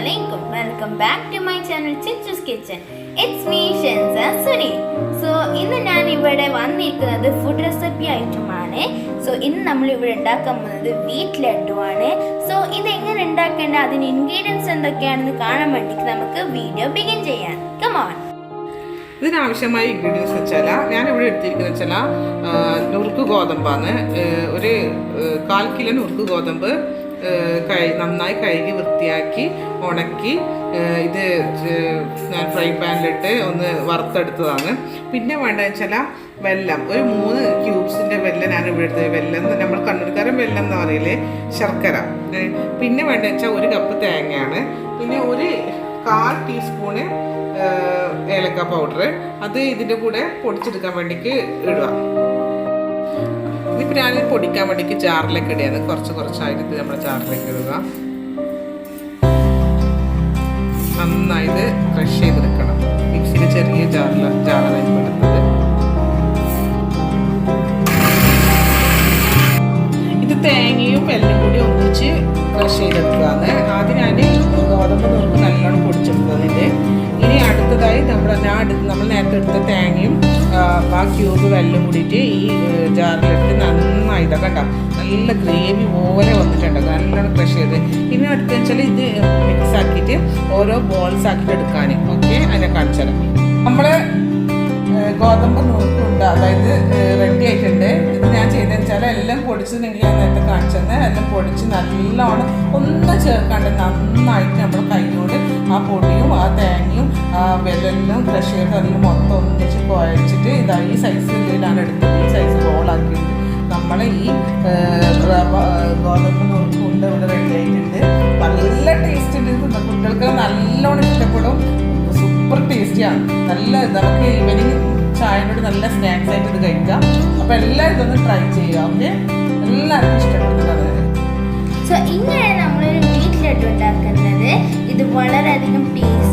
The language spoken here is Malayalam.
Assalamualaikum. Welcome back to my channel Chichu's Kitchen. It's me Shenza Suni. So ഇന്ന് ഞാൻ ഇവിടെ വന്നിരിക്കുന്നത് ഫുഡ് റെസിപ്പി ആയിട്ടുമാണ്. സോ ഇന്ന് നമ്മൾ ഇവിടെ ഉണ്ടാക്കാൻ പോകുന്നത് വീറ്റ് ലഡു ആണ്. സോ ഇത് എങ്ങനെ ഉണ്ടാക്കേണ്ട അതിന് ഇൻഗ്രീഡിയൻസ് എന്തൊക്കെയാണെന്ന് കാണാൻ വേണ്ടി നമുക്ക് വീഡിയോ ബിഗിൻ ചെയ്യാം. Come on. ഇതിനാവശ്യമായ ഇൻഗ്രീഡിയൻസ് വെച്ചാൽ ഞാനിവിടെ എടുത്തിരിക്കുന്നത് വെച്ചാൽ നുറുക്ക് ഗോതമ്പാണ്. ഒരു 1/4 കിലോ നുറുക്ക് ഗോതമ്പ് നന്നായി കഴുകി വൃത്തിയാക്കി ഉണക്കി ഇത് ഞാൻ ഫ്രൈ പാനിലിട്ട് ഒന്ന് വറുത്തെടുത്തതാണ്. പിന്നെ വേണ്ടതെന്ന് വെച്ചാൽ വെല്ലം, ഒരു 3 ക്യൂബ്സിൻ്റെ വെല്ലം ഞാൻ ഇവിടെ എടുത്തത്. വെല്ലം നമ്മൾ കണ്ണൂർക്കാരൻ വെല്ലം എന്ന് പറയില്ലേ, ശർക്കര. പിന്നെ വേണ്ടതെന്ന് വെച്ചാൽ 1 കപ്പ് തേങ്ങയാണ്. പിന്നെ ഒരു 1/4 ടീസ്പൂണ് ഏലക്ക പൗഡർ, അത് ഇതിൻ്റെ കൂടെ പൊടിച്ചെടുക്കാൻ വേണ്ടിക്ക് ഇടുക. ഇതിപ്പോൾ ഞാൻ പൊടിക്കാൻ വേണ്ടിക്ക് ജാറിലേക്ക് ഇടുകയാണ്. കുറച്ചായിട്ട് നമ്മൾ ജാറിലേക്ക് ഇടുക. നന്നായിട്ട് ക്രഷ് ചെയ്തെടുക്കണം. മിക്സിയിൽ ചെറിയ ജാറാണ് ഇപ്പോൾ എടുത്തത്. ഇത് തേങ്ങയും വെല്ലം കൂടി ഒന്നിച്ച് ക്രഷ് ചെയ്തെടുക്കുകയാണ്. ആദ്യം ഞാൻ ഗോതമ്പ് നുറുക്ക് നല്ലോണം പൊടിച്ചെടുത്തതിൻ്റെ. ഇനി അടുത്തതായി നമ്മൾ നേരത്തെ എടുത്ത തേങ്ങയും ആ ക്യൂബ് വെല്ലം കൂടിയിട്ട് ഈ ജാറിലിട്ട് നന്നായി ഇതൊക്കെ ഉണ്ടാവും. നല്ല ഗ്രേവി പോലെ വന്നിട്ടുണ്ട്, നല്ലോണം ക്രഷ് ചെയ്ത്. ഇനി അടുത്തെന്ന് വെച്ചാൽ ഇത് മിക്സ് ആക്കിയിട്ട് ഓരോ ബോൾസ് ആക്കിയിട്ട് എടുക്കാൻ. ഓക്കെ, അതിനെ കാണിച്ചാൽ നമ്മൾ ഗോതമ്പ് നുറുക്കുണ്ട്, അതായത് റെഡി ആയിട്ടുണ്ട്. ഇത് ഞാൻ ചെയ്തതെന്ന് വെച്ചാൽ എല്ലാം പൊടിച്ചിട്ടുണ്ടെങ്കിൽ ഞാൻ നേരത്തെ കാണിച്ചത് എല്ലാം പൊടിച്ച് നല്ലോണം ഒന്നും ചേർക്കാണ്ട് നന്നായിട്ട് നമ്മൾ കൈയോട് ആ പൊടിയും ആ തേങ്ങയും ആ വെല്ലെല്ലാം ക്രഷ് ചെയ്ത് അതിൽ മൊത്തം ഒന്നിച്ച് കുഴച്ചിട്ട് ഈ സൈസിലാണ് എടുത്തത്. ഈ സൈസ് ബോളാക്കിയിട്ട് നമ്മൾ ഈ ഗോതമ്പ് നുറുക്കുണ്ട് ഇവിടെ റെഡി ആയിട്ടുണ്ട്. നല്ല ടേസ്റ്റ് ഉണ്ട്. കുട്ടികൾക്ക് നല്ലോണം ഇഷ്ടപ്പെടും. സൂപ്പർ ടേസ്റ്റിയാണ്. നല്ല നമുക്ക് ഈവനിങ് ചായയോട് നല്ല സ്നാക്സ് ആയിട്ട് ഇത് കഴിക്കാം. അപ്പോൾ എല്ലാവരും ഇതൊന്ന് ട്രൈ ചെയ്യുക. ഓക്കെ, എല്ലാവർക്കും ഇഷ്ടപ്പെടുന്നതാണ്. സോ ഇങ്ങനെയാണ് നമ്മളൊരു വീറ്റ് ലഡു ഉണ്ടാക്കുന്നത്. ഇത് വളരെയധികം ടേസ്റ്റ്